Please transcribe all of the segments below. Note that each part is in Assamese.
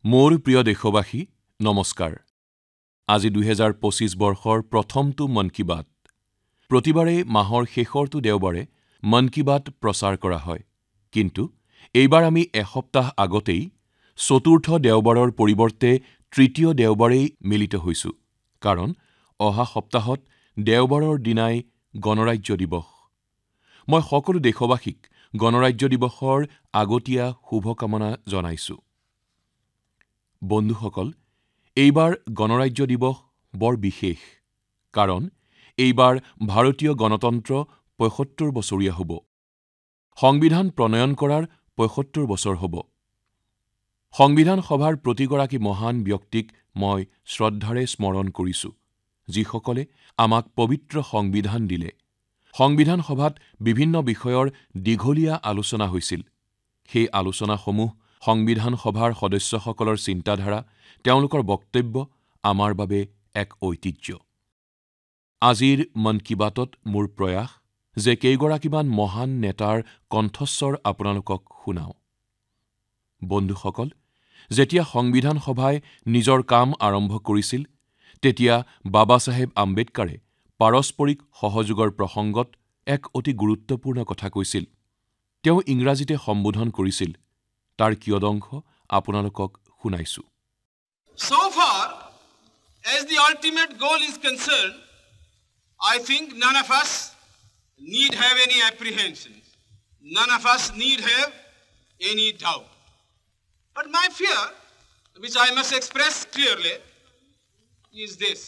মোৰ প্ৰিয় দেশবাসী নমস্কাৰ। আজি 2025 বৰ্ষৰ প্ৰথমটো মন কি বাত। প্ৰতিবাৰে মাহৰ শেষৰটো দেওবাৰে মন কি বাত প্ৰচাৰ কৰা হয়, কিন্তু এইবাৰ আমি এসপ্তাহ আগতেই চতুৰ্থ দেওবাৰৰ পৰিৱৰ্তে তৃতীয় দেওবাৰেই মিলিত হৈছো, কাৰণ অহা সপ্তাহত দেওবাৰৰ দিনাই গণৰাজ্য দিৱস। মই সকলো দেশবাসীক গণৰাজ্য দিৱসৰ আগতীয়া শুভকামনা জনাইছো। বন্ধুসকল, এইবাৰ গণৰাজ্য দিৱস বৰ বিশেষ, কাৰণ এইবাৰ ভাৰতীয় গণতন্ত্ৰ ৭৫ বছৰীয়া হ'ব। সংবিধান প্ৰণয়ন কৰাৰ ৭৫ বছৰ হ'ব। সংবিধান সভাৰ প্ৰতিগৰাকী মহান ব্যক্তিক মই শ্ৰদ্ধাৰে স্মৰণ কৰিছো, যিসকলে আমাক পবিত্ৰ সংবিধান দিলে। সংবিধান সভাত বিভিন্ন বিষয়ৰ দীঘলীয়া আলোচনা হৈছিল। সেই আলোচনাসমূহ সংবিধান সভাৰ সদস্যসকলৰ চিন্তাধাৰা, তেওঁলোকৰ বক্তব্য আমাৰ বাবে এক ঐতিহ্য। আজিৰ মন কি বাতত মোৰ প্ৰয়াস যে কেইগৰাকীমান মহান নেতাৰ কণ্ঠস্বৰ আপোনালোকক শুনাওঁ। বন্ধুসকল, যেতিয়া সংবিধান সভাই নিজৰ কাম আৰম্ভ কৰিছিল, তেতিয়া বাবা চাহেব আম্বেদকাৰে পাৰস্পৰিক সহযোগৰ প্ৰসংগত এক অতি গুৰুত্বপূৰ্ণ কথা কৈছিল। তেওঁ ইংৰাজীতে সম্বোধন কৰিছিল। তাৰ কিয়দংশ আপোনালোকক শুনাইছো। So far as the ultimate goal is concerned, I think none of us need have any apprehensions. None of us need have any doubt. But my fear, which I must express clearly, is this.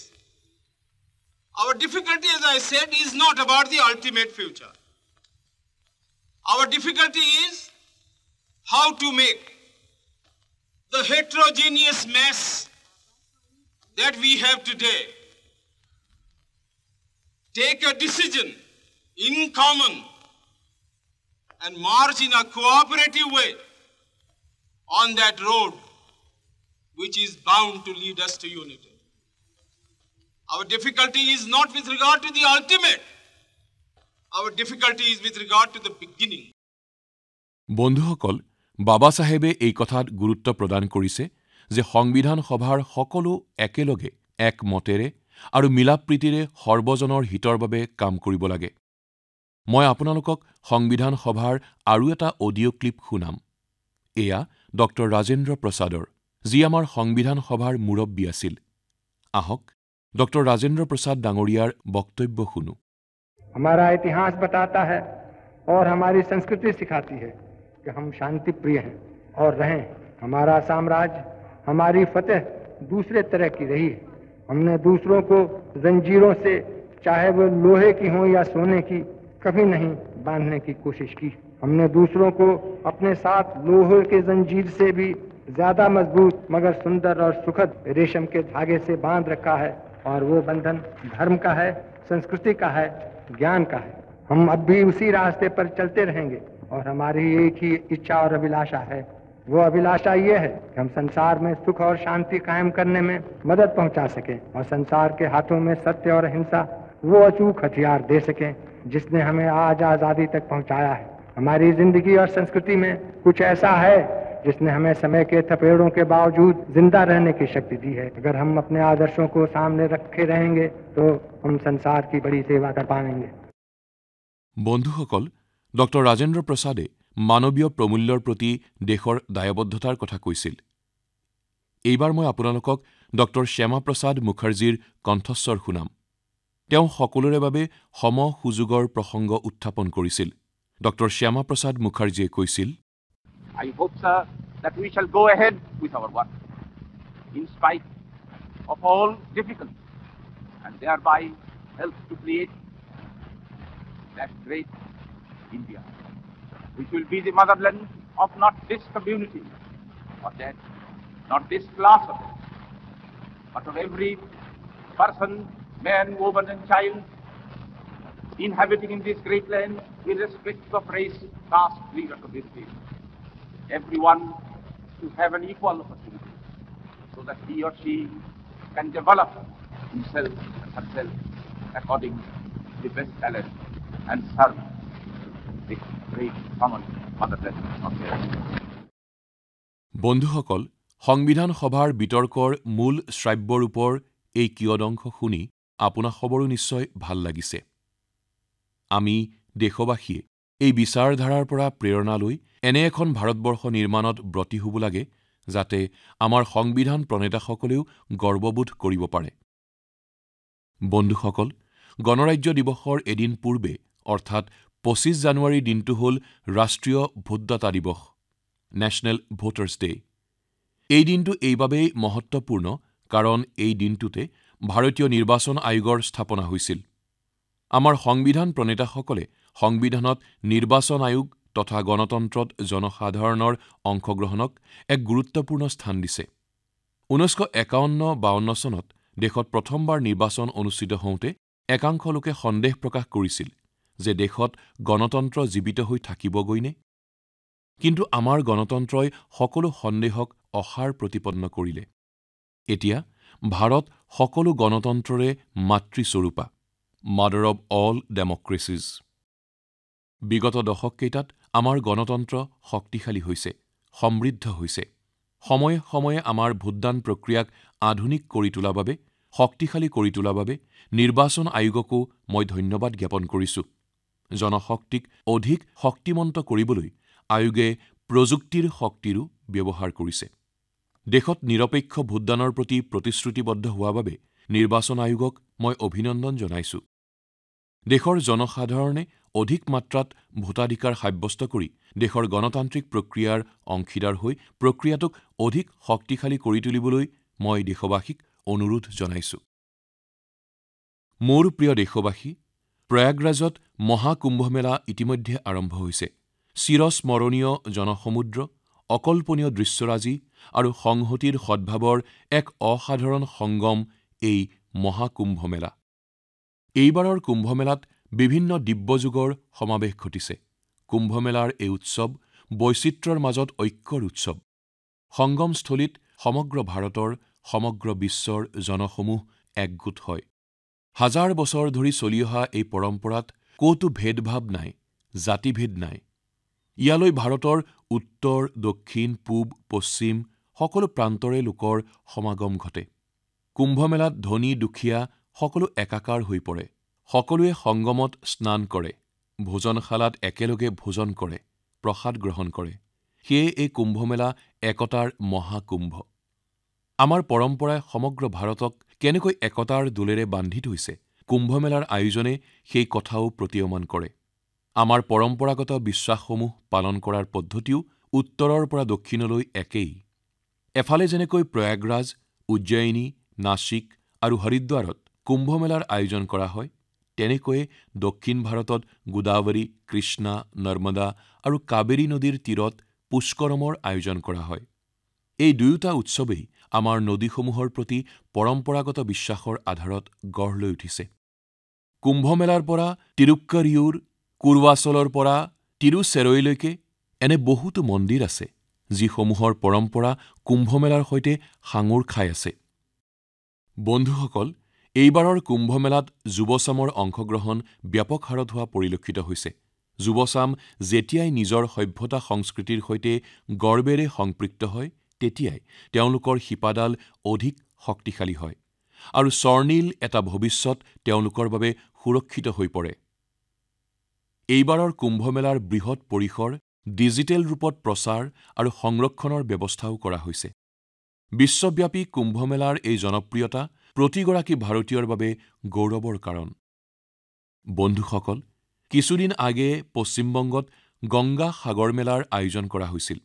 Our difficulty, as I said, is not about the ultimate future. Our difficulty is how to make the heterogeneous mess that we have today take a decision in common and march in a cooperative way on that road which is bound to lead us to unity. Our difficulty is not with regard to the ultimate. Our difficulty is with regard to the beginning. বন্ধুসকল, বাবা চাহেবে এই কথাত গুৰুত্ব প্ৰদান কৰিছে যে সংবিধান সভাৰ সকলো একেলগে এক মতেৰে আৰু মিলাপ্ৰীতিৰে সৰ্বজনৰ হিতৰ বাবে কাম কৰিব লাগে। মই আপোনালোকক সংবিধান সভাৰ আৰু এটা অডিঅ' ক্লিপ শুনাম। এয়া ডক্টৰ ৰাজেন্দ্ৰ প্ৰসাদৰ, যি আমাৰ সংবিধান সভাৰ মুৰব্বী আছিল। আহক ডক্টৰ ৰাজেন্দ্ৰ প্ৰসাদ ডাঙৰীয়াৰ বক্তব্য শুনো। हमारा इतिहास बताता है और हमारी संस्कृति सिखाती है कि हम शांति प्रिय हैं और रहें। हमारा साम्राज्य, हमारी फतेह दूसरे तरह की रही है। हमने दूसरों को जंजीरों से, चाहे वो लोहे की हो या सोने की, कभी नहीं बांधने की कोशिश की। हमने दूसरों को अपने साथ लोहे के जंजीर से भी ज्यादा मजबूत मगर सुंदर और सुखद रेशम के धागे से बांध रखा है, और वो बंधन धर्म का है, संस्कृति का है, ज्ञान का है। हम अब भी उसी रास्ते पर चलते रहेंगे और हमारी एक ही इच्छा और अभिलाषा है। वो अभिलाषा ये है कि हम संसार में सुख और शांति कायम करने में मदद पहुंचा सकें और संसार के हाथों में सत्य और अहिंसा वो अचूक हथियार दे सकें जिसने हमें आज आज़ादी तक पहुंचाया है। हमारी जिंदगी और संस्कृति में कुछ ऐसा है जिसने हमें समय के थपेड़ों के बावजूद जिंदा रहने की शक्ति दी है। अगर हम अपने आदर्शों को सामने रखे रहेंगे तो हम संसार की बड़ी सेवा कर पाएंगे। বন্ধুসকল, ডক্টৰ ৰাজেন্দ্ৰ প্ৰসাদে মানৱীয় প্ৰমূল্যৰ প্ৰতি দেশৰ দায়বদ্ধতাৰ কথা কৈছিল। এইবাৰ মই আপোনালোকক ডক্টৰ শ্যামা প্ৰসাদ মুখাৰ্জীৰ কণ্ঠস্বৰ শুনাম। তেওঁ সকলোৰে বাবে সম সুযোগৰ প্ৰসংগ উত্থাপন কৰিছিল। ডক্টৰ শ্যামা প্ৰসাদ মুখাৰ্জীয়ে কৈছিল, I hope, sir, that we shall go ahead with our work in spite of all difficulties and thereby help to create that great India, which will be the motherland of not this community or that, not this class of it, but of every person, man, woman and child inhabiting in this great land, irrespective of race, caste, creed or community. Everyone to have an equal opportunity so that he or she can develop himself and herself according to the best talent and serve the great common motherland of the earth. বন্ধুসকল, সংবিধান সভাৰ বিতৰ্কৰ মূল শ্ৰাব্যৰূপৰ এই কিয়দংশ শুনি আপোনাক সবৰো নিশ্চয় ভাল লাগিছে। আমি দেশবাসীয়ে এই বিচাৰধাৰাৰ পৰা প্ৰেৰণা লৈ এনে এখন ভাৰতবৰ্ষ নিৰ্মাণত ব্ৰতী হ'ব লাগে যাতে আমাৰ সংবিধান প্ৰণেতাসকলেও গৰ্ববোধ কৰিব পাৰে। বন্ধুসকল, গণৰাজ্য দিৱসৰ এদিন পূৰ্বে অৰ্থাৎ ২৫ জানুৱাৰীৰ দিনটো হ'ল ৰাষ্ট্ৰীয় ভোটদাতা দিৱস, নেশ্যনেল ভোটাৰ্ছ ডে। এই দিনটো এইবাবেই মহত্বপূৰ্ণ কাৰণ এই দিনটোতে ভাৰতীয় নিৰ্বাচন আয়োগৰ স্থাপনা হৈছিল। আমাৰ সংবিধান প্ৰণেতাসকলে সংবিধানত নিৰ্বাচন আয়োগ তথা গণতন্ত্ৰত জনসাধাৰণৰ অংশগ্ৰহণক এক গুৰুত্বপূৰ্ণ স্থান দিছে। ১৯৫১-৫২ চনত দেশত প্ৰথমবাৰ নিৰ্বাচন অনুষ্ঠিত হওঁতে একাংশ লোকে সন্দেহ প্ৰকাশ কৰিছিল যে দেশত গণতন্ত্ৰ জীৱিত হৈ থাকিবগৈনে। কিন্তু আমাৰ গণতন্ত্ৰই সকলো সন্দেহক অসাৰ প্ৰতিপন্ন কৰিলে। এতিয়া ভাৰত সকলো গণতন্ত্ৰৰে মাতৃস্বৰূপা, মাদাৰ অৱ অল ডেমক্ৰেচিজ। বিগত দশককেইটাত আমাৰ গণতন্ত্ৰ শক্তিশালী হৈছে, সমৃদ্ধ হৈছে। সময়ে সময়ে আমাৰ ভোটদান প্ৰক্ৰিয়াক আধুনিক কৰি তোলাৰ বাবে, শক্তিশালী কৰি তোলাৰ বাবে নিৰ্বাচন আয়োগকো মই ধন্যবাদ জ্ঞাপন কৰিছোঁ। জনশক্তিক অধিক শক্তিমন্ত কৰিবলৈ আয়োগে প্ৰযুক্তিৰ শক্তিৰো ব্যৱহাৰ কৰিছে। দেশত নিৰপেক্ষ ভোটদানৰ প্ৰতি প্ৰতিশ্ৰুতিবদ্ধ হোৱাৰ বাবে নিৰ্বাচন আয়োগক মই অভিনন্দন জনাইছোঁ। দেশৰ জনসাধাৰণে অধিক মাত্ৰাত ভোটাধিকাৰ সাব্যস্ত কৰি দেশৰ গণতান্ত্ৰিক প্ৰক্ৰিয়াৰ অংশীদাৰ হৈ প্ৰক্ৰিয়াটোক অধিক শক্তিশালী কৰি তুলিবলৈ মই দেশবাসীক অনুৰোধ জনাইছোঁ। মোৰ প্ৰিয় দেশবাসী, প্ৰয়াগৰাজত মহাকুম্ভমেলা ইতিমধ্যে আৰম্ভ হৈছে। চিৰস্মৰণীয় জনসমুদ্ৰ, অকল্পনীয় দৃশ্যৰাজি আৰু সংহতিৰ সদ্ভাৱৰ এক অসাধাৰণ সংগম এই মহাকুম্ভমেলা। এইবাৰৰ কুম্ভমেলাত বিভিন্ন দিব্যযুগৰ সমাৱেশ ঘটিছে। কুম্ভমেলাৰ এই উৎসৱ বৈচিত্ৰ্যৰ মাজত ঐক্যৰ উৎসৱ। সংগমস্থলীত সমগ্ৰ ভাৰতৰ, সমগ্ৰ বিশ্বৰ জনসমূহ একগোট হয়। হাজাৰ বছৰ ধৰি চলি অহা এই পৰম্পৰাত ক'তো ভেদভাৱ নাই, জাতিভেদ নাই। ইয়ালৈ ভাৰতৰ উত্তৰ, দক্ষিণ, পূব, পশ্চিম সকলো প্ৰান্তৰে লোকৰ সমাগম ঘটে। কুম্ভমেলাত ধনী দুখীয়া সকলো একাকাৰ হৈ পৰে। সকলোৱে সংগমত স্নান কৰে, ভোজনশালাত একেলগে ভোজন কৰে, প্ৰসাদ গ্ৰহণ কৰে। সেয়ে এই কুম্ভমেলা একতাৰ মহাকুম্ভ। আমাৰ পৰম্পৰাই সমগ্ৰ ভাৰতক কেনেকৈ একতাৰ দোলেৰে বান্ধি থৈছে, কুম্ভমেলাৰ আয়োজনে সেই কথাও প্ৰতীয়মান কৰে। আমাৰ পৰম্পৰাগত বিশ্বাসসমূহ পালন কৰাৰ পদ্ধতিও উত্তৰৰ পৰা দক্ষিণলৈ একেই। এফালে যেনেকৈ প্ৰয়াগৰাজ, উজ্জয়িনী, নাছিক আৰু হৰিদ্বাৰত কুম্ভমেলাৰ আয়োজন কৰা হয়, তেনেকৈয়ে দক্ষিণ ভাৰতত গোদাৱৰী, কৃষ্ণা, নৰ্মদা আৰু কাবেৰী নদীৰ তীৰত পুষ্কৰমৰ আয়োজন কৰা হয়। এই দুয়োটা উৎসৱেই আমাৰ নদীসমূহৰ প্ৰতি পৰম্পৰাগত বিশ্বাসৰ আধাৰত গঢ় লৈ উঠিছে। কুম্ভমেলাৰ পৰা তিৰুক্কৰিয়ুৰ, কুৰৱাচলৰ পৰা তিৰুচেৰৈলৈকে এনে বহুতো মন্দিৰ আছে যিসমূহৰ পৰম্পৰা কুম্ভমেলাৰ সৈতে সাঙুৰ খাই আছে। বন্ধুসকল, এইবাৰৰ কুম্ভমেলাত যুৱচামৰ অংশগ্ৰহণ ব্যাপক হাৰত হোৱা পৰিলক্ষিত হৈছে। যুৱচাম যেতিয়াই নিজৰ সভ্যতা সংস্কৃতিৰ সৈতে গৰ্বেৰে সংপৃক্ত হয়, তেতিয়াই তেওঁলোকৰ শিপাডাল অধিক শক্তিশালী হয় আৰু স্বৰ্ণীল এটা ভৱিষ্যত তেওঁলোকৰ বাবে সুৰক্ষিত হৈ পৰে। এইবাৰৰ কুম্ভমেলাৰ বৃহৎ পৰিসৰ ডিজিটেল ৰূপত প্ৰচাৰ আৰু সংৰক্ষণৰ ব্যৱস্থাও কৰা হৈছে। বিশ্বব্যাপী কুম্ভমেলাৰ এই জনপ্ৰিয়তা প্ৰতিগৰাকী ভাৰতীয়ৰ বাবে গৌৰৱৰ কাৰণ। বন্ধুসকল, কিছুদিন আগেয়ে পশ্চিমবংগত গংগা সাগৰ মেলাৰ আয়োজন কৰা হৈছিল।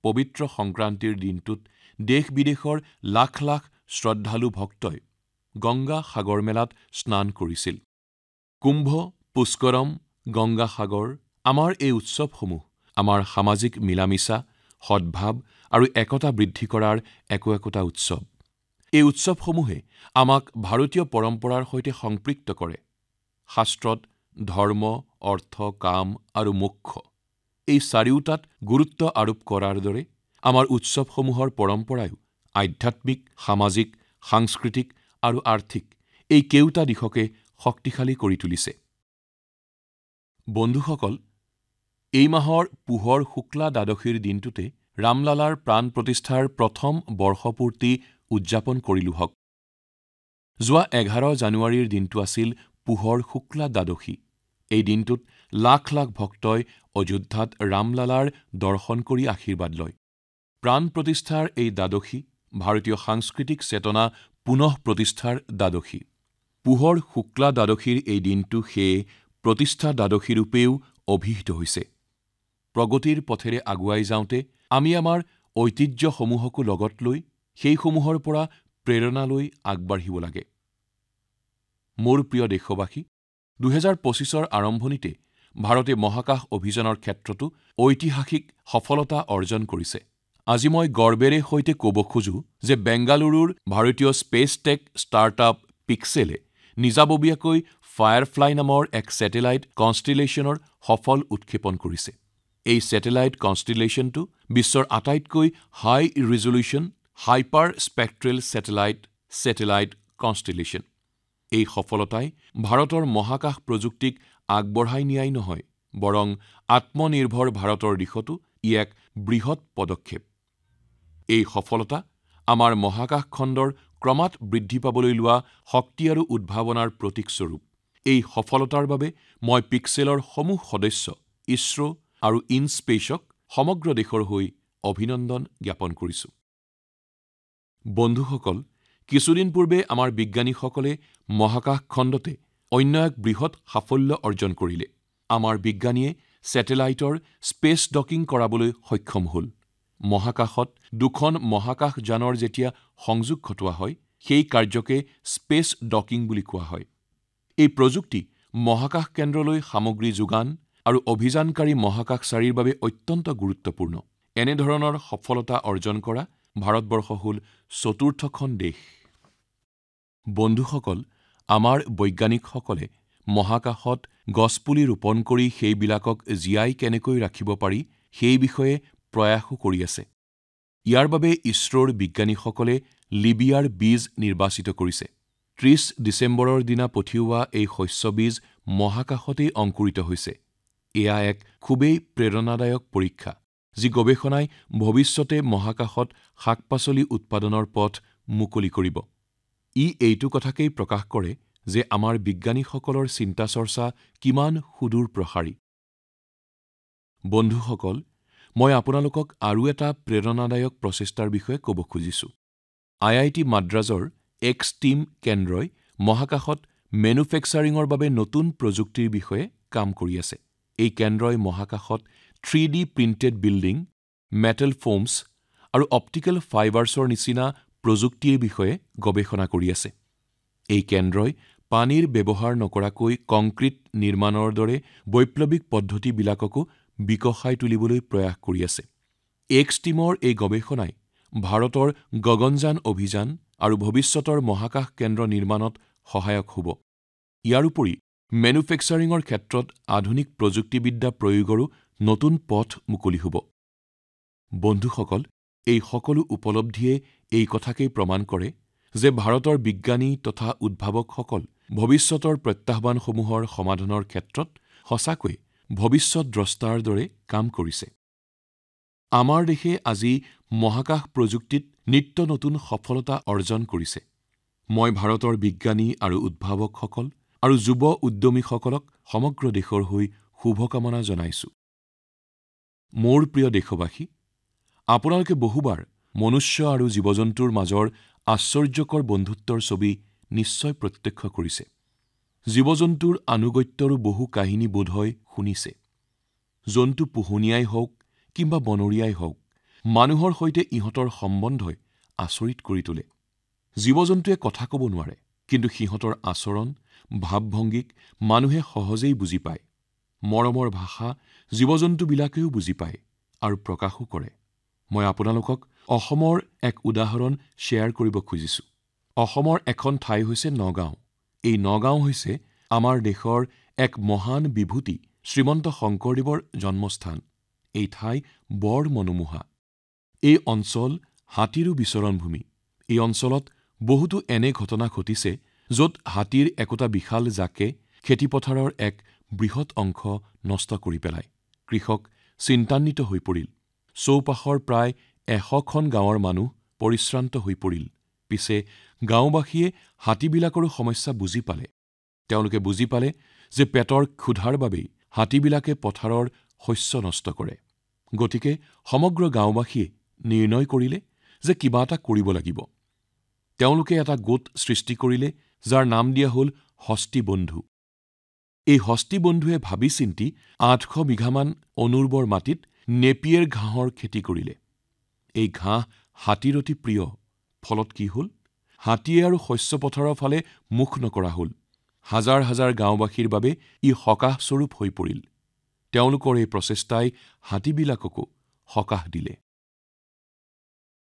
পবিত্ৰ সংক্ৰান্তিৰ দিনটোত দেশ-বিদেশৰ লাখ লাখ শ্ৰদ্ধালু ভক্তই গংগা সাগৰ মেলাত স্নান কৰিছিল। কুম্ভ, পুষ্কৰম, গংগা সাগৰ, আমাৰ এই উৎসৱসমূহ আমাৰ সামাজিক মিলামিছা, সদ্ভাৱ আৰু একতা বৃদ্ধি কৰাৰ একোটা উৎসৱ। এই উৎসৱসমূহে আমাক ভাৰতীয় পৰম্পৰাৰ সৈতে সংপৃক্ত কৰে। শাস্ত্ৰত ধৰ্ম, অৰ্থ, কাম আৰু মোক্ষ এই চাৰিওটাত গুৰুত্ব আৰোপ কৰাৰ দৰে আমাৰ উৎসৱসমূহৰ পৰম্পৰায়ো আধ্যাত্মিক, সামাজিক, সাংস্কৃতিক আৰু আৰ্থিক এই কেওটা দিশকে শক্তিশালী কৰি তুলিছে। বন্ধুসকল, এই মাহৰ পুহৰ শুক্লা দ্বাদশীৰ দিনটোতে ৰামলালাৰ প্ৰাণ প্ৰতিষ্ঠাৰ প্ৰথম বৰ্ষপূৰ্তি উদযাপন কৰিলোঁ হওক। যোৱা 11 জানুৱাৰীৰ দিনটো আছিল পোহৰ শুক্লা দ্বাদশী। এই দিনটোত লাখ লাখ ভক্তই অযোধ্যাত ৰামলালাৰ দৰ্শন কৰি আশীৰ্বাদ লয়। প্ৰাণ প্ৰতিষ্ঠাৰ এই দ্বাদশী ভাৰতীয় সাংস্কৃতিক চেতনা পুনঃ প্ৰতিষ্ঠাৰ দ্বাদশী। পোহৰ শুক্লা দ্বাদশীৰ এই দিনটো সেয়ে প্ৰতিষ্ঠা দ্বাদশী ৰূপেও অভিহিত হৈছে। প্ৰগতিৰ পথেৰে আগুৱাই যাওঁতে আমি আমাৰ ঐতিহ্যসমূহকো লগত লৈ সেইসমূহৰ পৰা প্ৰেৰণা লৈ আগবাঢ়িব লাগে। মোৰ প্ৰিয় দেশবাসী, 2025ৰ আৰম্ভণিতে ভাৰতে মহাকাশ অভিযানৰ ক্ষেত্ৰতো ঐতিহাসিক সফলতা অৰ্জন কৰিছে। আজি মই গৰ্বেৰে সৈতে ক'ব খোজো যে বেংগালুৰুৰ ভাৰতীয় স্পেচ টেক ষ্টাৰ্টআপ পিক্সেলে নিজাববীয়াকৈ ফায়াৰফ্লাই নামৰ এক ছেটেলাইট কনষ্টেলেশ্যনৰ সফল উৎক্ষেপণ কৰিছে। এই ছেটেলাইট কনষ্টেলেশ্যনটো বিশ্বৰ আটাইতকৈ হাই resolution hyper spectral satellite constellation. এই সফলতাই ভাৰতৰ মহাকাশ প্ৰযুক্তিক আগবঢ়াই নিয়াই নহয়, বৰং আত্মনিৰ্ভৰ ভাৰতৰ দিশতো ই এক বৃহৎ পদক্ষেপ। এই সফলতা আমাৰ মহাকাশ খণ্ডৰ ক্ৰমাৎ বৃদ্ধি পাবলৈ লোৱা শক্তি আৰু উদ্ভাৱনাৰ প্ৰতীকস্বৰূপ। এই সফলতাৰ বাবে মই পিক্সেলৰ সমূহ সদস্য, ইছৰো আৰু ইনস্পেচক সমগ্ৰ দেশৰ হৈ অভিনন্দন জ্ঞাপন কৰিছোঁ। বন্ধুসকল, কিছুদিন পূৰ্বে আমাৰ বিজ্ঞানীসকলে মহাকাশ খণ্ডতে অন্য এক বৃহৎ সাফল্য অৰ্জন কৰিলে। আমাৰ বিজ্ঞানীয়ে ছেটেলাইটৰ স্পেচ ডকিং কৰাবলৈ সক্ষম হ'ল। মহাকাশত দুখন মহাকাশযানৰ যেতিয়া সংযোগ ঘটোৱা হয়, সেই কাৰ্যকে স্পেচ ডকিং বুলি কোৱা হয়। এই প্ৰযুক্তি মহাকাশ কেন্দ্ৰলৈ সামগ্ৰী যোগান আৰু অভিযানকাৰী মহাকাশচাৰীৰ বাবে অত্যন্ত গুৰুত্বপূৰ্ণ। এনেধৰণৰ সফলতা অৰ্জন কৰা ভাৰতবৰ্ষ হ'ল চতুৰ্থখন দেশ। বন্ধুসকল, আমাৰ বৈজ্ঞানিকসকলে মহাকাশত গছপুলি ৰোপণ কৰি সেইবিলাকক জীয়াই কেনেকৈ ৰাখিব পাৰি সেই বিষয়ে প্ৰয়াসো কৰি আছে। ইয়াৰ বাবে ইছৰোৰ বিজ্ঞানীসকলে লিবিয়াৰ বীজ নিৰ্বাচিত কৰিছে। 30 ডিচেম্বৰৰ দিনা পঠিওৱা এই শস্যবীজ মহাকাশতেই অংকুৰিত হৈছে। এয়া এক খুবেই প্ৰেৰণাদায়ক পৰীক্ষা, যি গৱেষণাই ভৱিষ্যতে মহাকাশত শাক-পাচলি উৎপাদনৰ পথ মুকলি কৰিব। ই এইটো কথাকেই প্ৰকাশ কৰে যে আমাৰ বিজ্ঞানীসকলৰ চিন্তা চৰ্চা কিমান সুদূৰ প্ৰসাৰী। বন্ধুসকল, মই আপোনালোকক আৰু এটা প্ৰেৰণাদায়ক প্ৰচেষ্টাৰ বিষয়ে ক'ব খুজিছোঁ। IIT মাদ্ৰাজৰ এক্স-টিম কেন্দ্ৰই মহাকাশত মেনুফেকচাৰিঙৰ বাবে নতুন প্ৰযুক্তিৰ বিষয়ে কাম কৰি আছে। এই কেন্দ্ৰই মহাকাশত 3D প্ৰিণ্টেড বিল্ডিং, মেটেল ফোমছ আৰু অপটিকেল ফাইবাৰ্ছৰ নিচিনা প্ৰযুক্তিৰ বিষয়ে গৱেষণা কৰি আছে। এই কেন্দ্ৰই পানীৰ ব্যৱহাৰ নকৰাকৈ কংক্ৰিট নিৰ্মাণৰ দৰে বৈপ্লৱিক পদ্ধতিবিলাককো বিকশাই তুলিবলৈ প্ৰয়াস কৰি আছে। এক্স-টিমৰ এই গৱেষণাই ভাৰতৰ গগনযান অভিযান আৰু ভৱিষ্যতৰ মহাকাশ কেন্দ্ৰ নিৰ্মাণত সহায়ক হ'ব। ইয়াৰ উপৰি মেনুফেকচাৰিঙৰ ক্ষেত্ৰত আধুনিক প্ৰযুক্তিবিদ্যা প্ৰয়োগৰো নতুন পথ মুকলি হ'ব। বন্ধুসকল, এই সকলো উপলব্ধিয়ে এই কথাকেই প্ৰমাণ কৰে যে ভাৰতৰ বিজ্ঞানী তথা উদ্ভাৱকসকল ভৱিষ্যতৰ প্ৰত্যাহ্বানসমূহৰ সমাধানৰ ক্ষেত্ৰত সঁচাকৈ ভৱিষ্যত দ্ৰষ্টাৰ দৰে কাম কৰিছে। আমাৰ দেশে আজি মহাকাশ প্ৰযুক্তিত নিত্য নতুন সফলতা অৰ্জন কৰিছে। মই ভাৰতৰ বিজ্ঞানী আৰু উদ্ভাৱকসকল আৰু যুৱ উদ্যমীসকলক সমগ্ৰ দেশৰ হৈ শুভকামনা জনাইছোঁ। মোৰ প্ৰিয় দেশবাসী, আপোনালোকে বহুবাৰ মনুষ্য আৰু জীৱ-জন্তুৰ মাজৰ আশ্চৰ্যকৰ বন্ধুত্বৰ ছবি নিশ্চয় প্ৰত্যক্ষ কৰিছে। জীৱ-জন্তুৰ আনুগত্যৰো বহু কাহিনী বোধহয় শুনিছে। জন্তু পোহনীয়াই হওক কিংবা বনৰীয়াই হওক, মানুহৰ সৈতে ইহঁতৰ সম্বন্ধই আচৰিত কৰি তোলে। জীৱ-জন্তুৱে কথা ক'ব নোৱাৰে, কিন্তু সিহঁতৰ আচৰণ, ভাৱ-ভংগীক মানুহে সহজেই বুজি পায়। মৰমৰ ভাষা জীৱ-জন্তুবিলাকেও বুজি পায় আৰু প্ৰকাশো কৰে। মই আপোনালোকক অসমৰ এক উদাহৰণ শ্বেয়াৰ কৰিব খুজিছোঁ। অসমৰ এখন ঠাই হৈছে নগাঁও। এই নগাঁও হৈছে আমাৰ দেশৰ এক মহান বিভূতি শ্ৰীমন্ত শংকৰদেৱৰ জন্মস্থান। এই ঠাই বৰ মনোমোহা। এই অঞ্চল হাতীৰো বিচৰণভূমি। এই অঞ্চলত বহুতো এনে ঘটনা ঘটিছে য'ত হাতীৰ একোটা বিশাল জাকে খেতিপথাৰৰ এক বৃহৎ অংশ নষ্ট কৰি পেলায়। কৃষক চিন্তান্বিত হৈ পৰিল। চৌপাশৰ প্ৰায় 100খন গাঁৱৰ মানুহ পৰিশ্ৰান্ত হৈ পৰিল। পিছে গাঁওবাসীয়ে হাতীবিলাকৰো সমস্যা বুজি পালে। তেওঁলোকে বুজি পালে যে পেটৰ ক্ষুধাৰ বাবেই হাতীবিলাকে পথাৰৰ শস্য নষ্ট কৰে। গতিকে সমগ্ৰ গাঁওবাসীয়ে নিৰ্ণয় কৰিলে যে কিবা এটা কৰিব লাগিব। তেওঁলোকে এটা গোট সৃষ্টি কৰিলে, যাৰ নাম দিয়া হ'ল হস্তী বন্ধু। এই হস্তী বন্ধুৱে ভাবি চিন্তি 800 বিঘামান অনুৰ্বৰ মাটিত নেপিয়েৰ ঘাঁহৰ খেতি কৰিলে। এই ঘাঁহ হাতীৰ অতি প্ৰিয়। ফলত কি হ'ল? হাতীয়ে আৰু শস্য পথাৰৰ ফালে মুখ নকৰা হ'ল। হাজাৰ হাজাৰ গাঁওবাসীৰ বাবে ই সকাহস্বৰূপ হৈ পৰিল। তেওঁলোকৰ এই প্ৰচেষ্টাই হাতীবিলাককো সকাহ দিলে।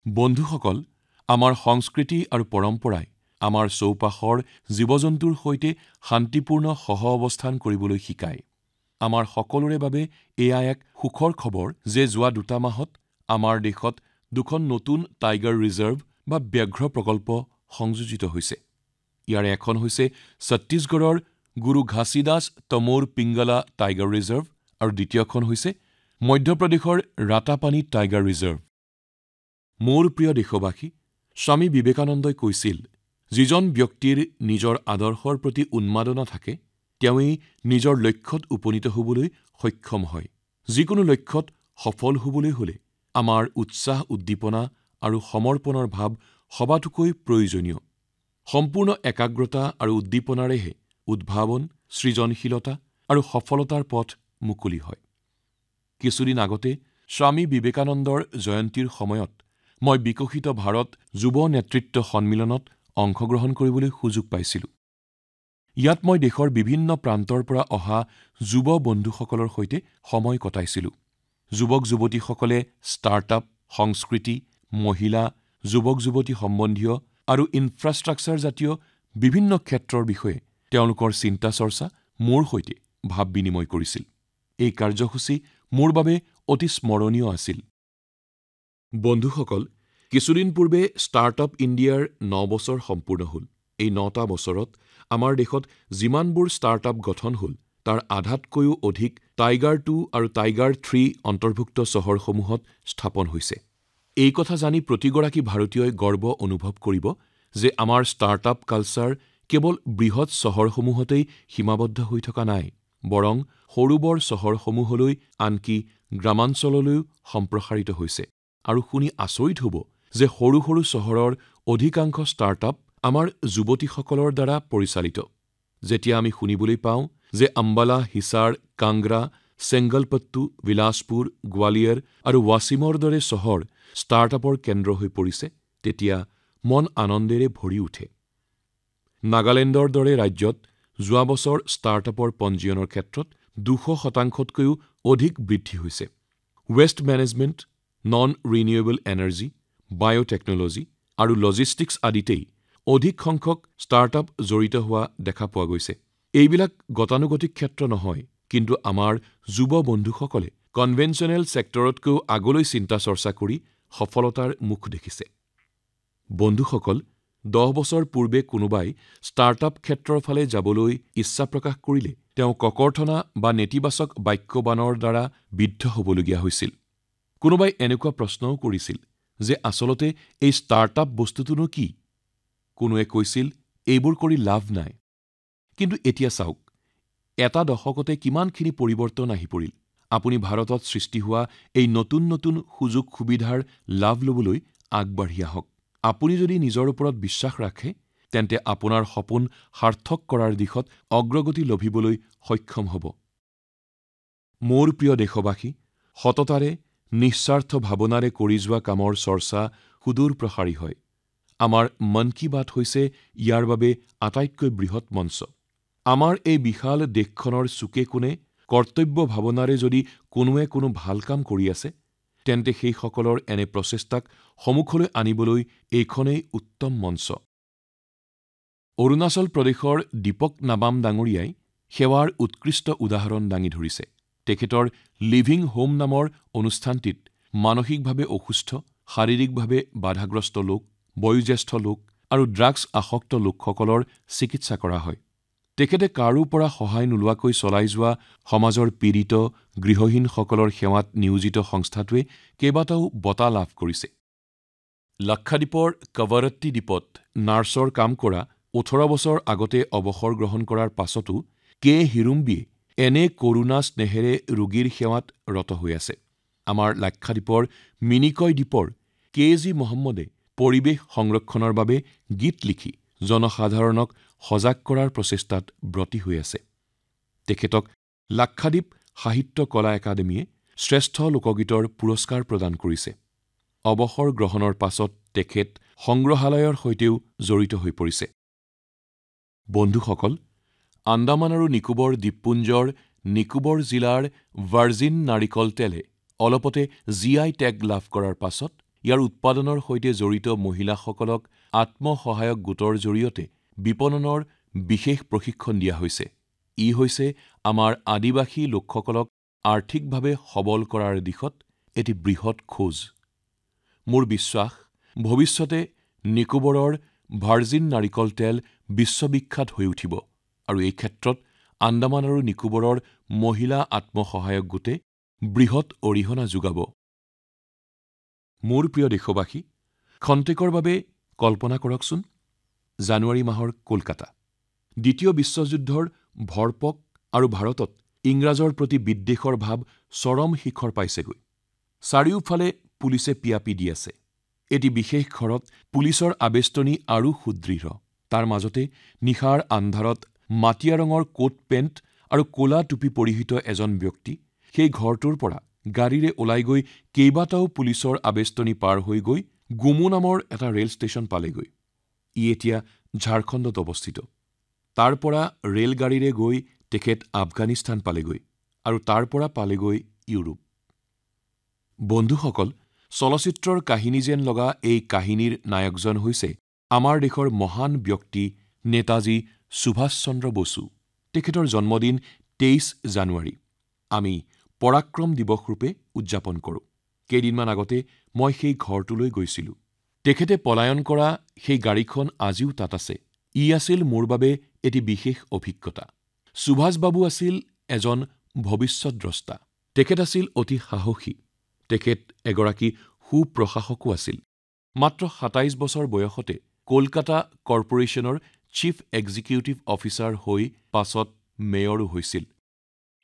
বন্ধুসকল, আমাৰ সংস্কৃতি আৰু পৰম্পৰাই আমাৰ চৌপাশৰ জীৱ-জন্তুৰ সৈতে শান্তিপূৰ্ণ সহ-অৱস্থান কৰিবলৈ শিকায়। আমাৰ সকলোৰে বাবে এয়া এক সুখৰ খবৰ যে যোৱা 2 মাহত আমাৰ দেশত 2খন নতুন টাইগাৰ ৰিজাৰ্ভ বা ব্যাঘ্ৰ প্ৰকল্প সংযোজিত হৈছে। ইয়াৰে এখন হৈছে ছত্তীশগড়ৰ গুৰু ঘাসীদাস তমোৰ পিংগলা টাইগাৰ ৰিজাৰ্ভ আৰু দ্বিতীয়খন হৈছে মধ্যপ্ৰদেশৰ ৰাতাপানী টাইগাৰ ৰিজাৰ্ভ। মোৰ প্ৰিয় দেশবাসী, স্বামী বিবেকানন্দই কৈছিল, যিজন ব্যক্তিৰ নিজৰ আদৰ্শৰ প্ৰতি উন্মাদনা থাকে তেওঁই নিজৰ লক্ষ্যত উপনীত হ'বলৈ সক্ষম হয়। যিকোনো লক্ষ্যত সফল হ'বলৈ হ'লে আমাৰ উৎসাহ, উদ্দীপনা আৰু সমৰ্পণৰ ভাৱ সবাতোকৈ প্ৰয়োজনীয়। সম্পূৰ্ণ একাগ্ৰতা আৰু উদ্দীপনাৰেহে উদ্ভাৱন, সৃজনশীলতা আৰু সফলতাৰ পথ মুকলি হয়। কিছুদিন আগতে স্বামী বিবেকানন্দৰ জয়ন্তীৰ সময়ত মই বিকশিত ভাৰত যুৱ নেতৃত্ব সন্মিলনত অংশগ্ৰহণ কৰিবলৈ সুযোগ পাইছিলোঁ। ইয়াত মই দেশৰ বিভিন্ন প্ৰান্তৰ পৰা অহা যুৱ বন্ধুসকলৰ সৈতে সময় কটাইছিলোঁ। যুৱক-যুৱতীসকলে ষ্টাৰ্টআপ, সংস্কৃতি, মহিলা, যুৱক-যুৱতী সম্বন্ধীয় আৰু ইনফ্ৰাষ্ট্ৰাকচাৰ জাতীয় বিভিন্ন ক্ষেত্ৰৰ বিষয়ে তেওঁলোকৰ চিন্তা চৰ্চা মোৰ সৈতে ভাৱ বিনিময় কৰিছিল। এই কাৰ্যসূচী মোৰ বাবে অতি স্মৰণীয় আছিল। বন্ধুসকল, কিছুদিন পূৰ্বে ষ্টাৰ্টআপ ইণ্ডিয়াৰ 9 বছৰ সম্পূৰ্ণ হ'ল। এই 9টা বছৰত আমাৰ দেশত যিমানবোৰ ষ্টাৰ্টআপ গঠন হ'ল, তাৰ আধাতকৈও অধিক টাইগাৰ 2 আৰু টাইগাৰ 3 অন্তৰ্ভুক্ত চহৰসমূহত স্থাপন হৈছে। এই কথা জানি প্ৰতিগৰাকী ভাৰতীয়ই গৰ্ব অনুভৱ কৰিব যে আমাৰ ষ্টাৰ্টআপ কালচাৰ কেৱল বৃহৎ চহৰসমূহতেই সীমাবদ্ধ হৈ থকা নাই, বৰং সৰু বৰ চহৰসমূহলৈ, আনকি গ্ৰামাঞ্চললৈও সম্প্ৰসাৰিত হৈছে। আৰু শুনি আচৰিত হ'ব যে সৰু সৰু চহৰৰ অধিকাংশ ষ্টাৰ্টআপ আমাৰ যুৱতীসকলৰ দ্বাৰা পৰিচালিত। যেতিয়া আমি শুনিবলৈ পাওঁ যে আম্বালা, হিছাৰ, কাংগ্ৰা, চেংগলপট্টু, বিলাসপুৰ, গোৱালিয়ৰ আৰু ৱাছিমৰ দৰে চহৰ ষ্টাৰ্টআপৰ কেন্দ্ৰ হৈ পৰিছে, তেতিয়া মন আনন্দেৰে ভৰি উঠে। নাগালেণ্ডৰ দৰে ৰাজ্যত যোৱা বছৰ ষ্টাৰ্টআপৰ পঞ্জীয়নৰ ক্ষেত্ৰত 200%তকৈও অধিক বৃদ্ধি হৈছে। Waste management, non renewable energy, biotechnology আৰু লজিষ্টিক্স আদিতেই অধিক সংখ্যক ষ্টাৰ্টআপ জড়িত হোৱা দেখা পোৱা গৈছে। এইবিলাক গতানুগতিক ক্ষেত্ৰ নহয়, কিন্তু আমাৰ যুৱ বন্ধুসকলে কনভেনশ্যনেল ছেক্টৰতকৈও আগলৈ চিন্তা চৰ্চা কৰি সফলতাৰ মুখ দেখিছে। বন্ধুসকল, 10 বছৰ পূৰ্বে কোনোবাই ষ্টাৰ্টআপ ক্ষেত্ৰৰ ফালে যাবলৈ ইচ্ছা প্ৰকাশ কৰিলে তেওঁ ককৰ্থনা বা নেতিবাচক বাক্যবাণৰ দ্বাৰা বিদ্ধ হ'বলগীয়া হৈছিল। কোনোবাই এনেকুৱা প্ৰশ্নও কৰিছিল যে আচলতে এই ষ্টাৰ্টআপ বস্তুটোনো কি? কোনোৱে কৈছিল এইবোৰ কৰি লাভ নাই। কিন্তু এতিয়া চাওক, এটা দশকতে কিমানখিনি পৰিৱৰ্তন আহি পৰিল। আপুনি ভাৰতত সৃষ্টি হোৱা এই নতুন নতুন সুযোগ সুবিধাৰ লাভ ল'বলৈ আগবাঢ়ি আহক। আপুনি যদি নিজৰ ওপৰত বিশ্বাস ৰাখে, তেন্তে আপোনাৰ সপোন সাৰ্থক কৰাৰ দিশত অগ্ৰগতি লভিবলৈ সক্ষম হ'ব। মোৰ প্ৰিয় দেশবাসী, সততাৰে, নিস্বাৰ্থ ভাৱনাৰে কৰি যোৱা কামৰ চৰ্চা সুদূৰ প্ৰসাৰী হয়। আমাৰ মন কী বাত হৈছে ইয়াৰ বাবে আটাইতকৈ বৃহৎ মঞ্চ। আমাৰ এই বিশাল দেশখনৰ চুকে কোণে কৰ্তব্য ভাৱনাৰে যদি কোনোৱে কোনো ভাল কাম কৰি আছে, তেন্তে সেইসকলৰ এনে প্ৰচেষ্টাক সন্মুখলৈ আনিবলৈ এইখনেই উত্তম মঞ্চ। অৰুণাচল প্ৰদেশৰ দীপক নাবাম ডাঙৰীয়াই সেৱাৰ উৎকৃষ্ট উদাহৰণ দাঙি ধৰিছে। তেখেতৰ লিভিং হোম নামৰ অনুষ্ঠানটিত মানসিকভাৱে অসুস্থ, শাৰীৰিকভাৱে বাধাগ্ৰস্ত লোক, বয়োজ্যেষ্ঠ লোক আৰু ড্ৰাগছ আসক্ত লোকসকলৰ চিকিৎসা কৰা হয়। তেখেতে কাৰো পৰা সহায় নোলোৱাকৈ চলাই যোৱা সমাজৰ পীড়িত গৃহহীনসকলৰ সেৱাত নিয়োজিত সংস্থাটোৱে কেইবাটাও বঁটা লাভ কৰিছে। লাক্ষাদ্বীপৰ কৱৰত্তি দ্বীপত নাৰ্ছৰ কাম কৰা 18 বছৰ আগতে অৱসৰ গ্ৰহণ কৰাৰ পাছতো কে হিৰুম্বিয়ে এনে কৰুণা স্নেহেৰে ৰোগীৰ সেৱাত ৰত হৈ আছে। আমাৰ লাক্ষাদ্বীপৰ মিনিকয় দ্বীপৰ কে.জি. মহম্মদে পৰিৱেশ সংৰক্ষণৰ বাবে গীত লিখি জনসাধাৰণক সজাগ কৰাৰ প্ৰচেষ্টাত ব্ৰতী হৈ আছে। তেখেতক লাক্ষাদ্বীপ সাহিত্য কলা একাডেমীয়ে শ্ৰেষ্ঠ লোকগীতৰ পুৰস্কাৰ প্ৰদান কৰিছে। অৱসৰ গ্ৰহণৰ পাছত তেখেত সংগ্ৰহালয়ৰ সৈতেও জড়িত হৈ পৰিছে। বন্ধুসকল, আন্দামান আৰু নিকোবৰ দ্বীপপুঞ্জৰ নিকোবৰ জিলাৰ ভাৰ্জিন নাৰিকল তেলে অলপতে GI টেগ লাভ কৰাৰ পাছত ইয়াৰ উৎপাদনৰ সৈতে জড়িত মহিলাসকলক আত্মসহায়ক গোটৰ জৰিয়তে বিপণনৰ বিশেষ প্ৰশিক্ষণ দিয়া হৈছে। ই হৈছে আমাৰ আদিবাসী লোকসকলক আৰ্থিকভাৱে সবল কৰাৰ দিশত এটি বৃহৎ খোজ। মোৰ বিশ্বাস ভৱিষ্যতে নিকোবৰৰ ভাৰ্জিন নাৰিকল তেল বিশ্ববিখ্যাত হৈ উঠিব আৰু এই ক্ষেত্ৰত আন্দামান আৰু নিকোবৰৰ মহিলা আত্মসহায়ক গোটে বৃহৎ অৰিহণা যোগাব। মোৰ প্ৰিয় দেশবাসী, খন্তেকৰ বাবে কল্পনা কৰকচোন, জানুৱাৰী মাহৰ কলকাতা, দ্বিতীয় বিশ্বযুদ্ধৰ ভৰপক আৰু ভাৰতত ইংৰাজৰ প্ৰতি বিদ্বেষৰ ভাৱ চৰম শিখৰ পাইছেগৈ। চাৰিওফালে পুলিচে পিয়াপি দি আছে। এটি বিশেষ ঘৰত পুলিচৰ আবেষ্টনী আৰু সুদৃঢ়। তাৰ মাজতে নিশাৰ আন্ধাৰত মাটিয়া ৰঙৰ কোট পেণ্ট আৰু ক'লা টুপি পৰিহিত এজন ব্যক্তি সেই ঘৰটোৰ পৰা গাড়ীৰে ওলাই গৈ কেইবাটাও পুলিচৰ আবেষ্টনী পাৰ হৈ গৈ গুমু নামৰ এটা ৰেল ষ্টেচন পালেগৈ। ই এতিয়া ঝাৰখণ্ডত অৱস্থিত। তাৰ পৰা ৰেলগাড়ীৰে গৈ তেখেত আফগানিস্তান পালেগৈ আৰু তাৰ পৰা পালেগৈ ইউৰোপ। বন্ধুসকল, চলচ্চিত্ৰৰ কাহিনী যেন লগা এই কাহিনীৰ নায়কজন হৈছে আমাৰ দেশৰ মহান ব্যক্তি নেতাজী সুভাষ চন্দ্ৰ বসু। তেখেতৰ জন্মদিন 23 জানুৱাৰী। আমি পৰাক্ৰম দিৱস ৰূপে উদযাপন কৰোঁ। কেইদিনমান আগতে মই সেই ঘৰটোলৈ গৈছিলোঁ। তেখেতে পলায়ন কৰা সেই গাড়ীখন আজিও তাত আছে। ই আছিল মোৰ বাবে এটি বিশেষ অভিজ্ঞতা। সুভাষ বাবু আছিল এজন ভৱিষ্যৎদ্ৰষ্টা। তেখেত আছিল অতি সাহসী। তেখেত এগৰাকী সুপ্ৰশাসকো আছিল। মাত্ৰ 27 বছৰ বয়সতে কলকাতা কৰ্পোৰেশ্যনৰ চিফ এক্সিকিউটিভ অফিচাৰ হৈ পাছত মেয়ৰো হৈছিল।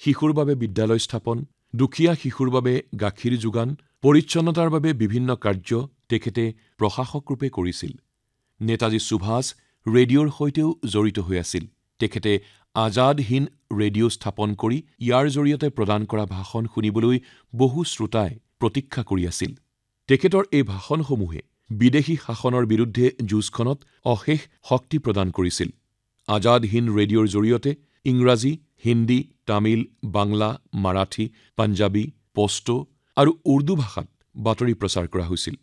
শিশুৰ বাবে বিদ্যালয় স্থাপন, দুখীয়া শিশুৰ বাবে গাখীৰ যোগান, পৰিচ্ছন্নতাৰ বাবে বিভিন্ন কাৰ্য তেখেতে প্ৰশাসক ৰূপে কৰিছিল। নেতাজী সুভাষ ৰেডিঅ'ৰ সৈতেও জড়িত হৈ আছিল। তেখেতে আজাদ হিন্দ ৰেডিঅ' স্থাপন কৰি ইয়াৰ জৰিয়তে প্ৰদান কৰা ভাষণ শুনিবলৈ বহু শ্ৰোতাই প্ৰতীক্ষা কৰি আছিল। তেখেতৰ এই ভাষণসমূহে বিদেশী শাসনৰ বিৰুদ্ধে যুঁজখনত অশেষ শক্তি প্ৰদান কৰিছিল। আজাদ হিন্দ ৰেডিঅ'ৰ জৰিয়তে ইংৰাজী, হিন্দী, তামিল, বাংলা, মাৰাঠী, পাঞ্জাবী, পষ্টো আৰু উৰ্দু ভাষাত বাতৰি প্ৰচাৰ কৰা হৈছিল।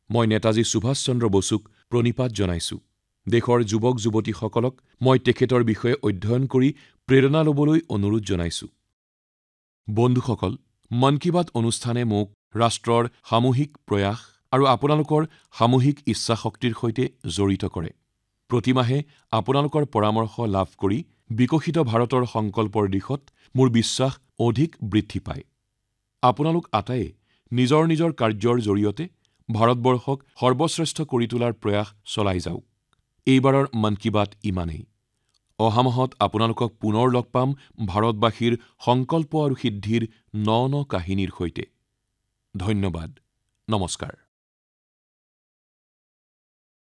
মই নেতাজী সুভাষ চন্দ্ৰ বসুক প্ৰণিপাত জনাইছোঁ। দেশৰ যুৱক যুৱতীসকলক মই তেখেতৰ বিষয়ে অধ্যয়ন কৰি প্ৰেৰণা ল'বলৈ অনুৰোধ জনাইছোঁ। বন্ধুসকল, মন কী বাত অনুষ্ঠানে মোক ৰাষ্ট্ৰৰ সামূহিক প্ৰয়াস আৰু আপোনালোকৰ সামূহিক ইচ্ছাশক্তিৰ সৈতে জড়িত কৰে। প্ৰতিমাহে আপোনালোকৰ পৰামৰ্শ লাভ কৰি বিকশিত ভাৰতৰ সংকল্পৰ দিশত মোৰ বিশ্বাস অধিক বৃদ্ধি পায়। আপোনালোক আটাইয়ে নিজৰ নিজৰ কাৰ্যৰ জৰিয়তে ভাৰতবৰ্ষক সৰ্বশ্ৰেষ্ঠ কৰি তোলাৰ প্ৰয়াস চলাই যাওক। এইবাৰৰ মন কী বাত ইমানেই। অহা মাহত আপোনালোকক পুনৰ লগ পাম ভাৰতবাসীৰ সংকল্প আৰু সিদ্ধিৰ ন কাহিনীৰ সৈতে। ধন্যবাদ। নমস্কাৰ।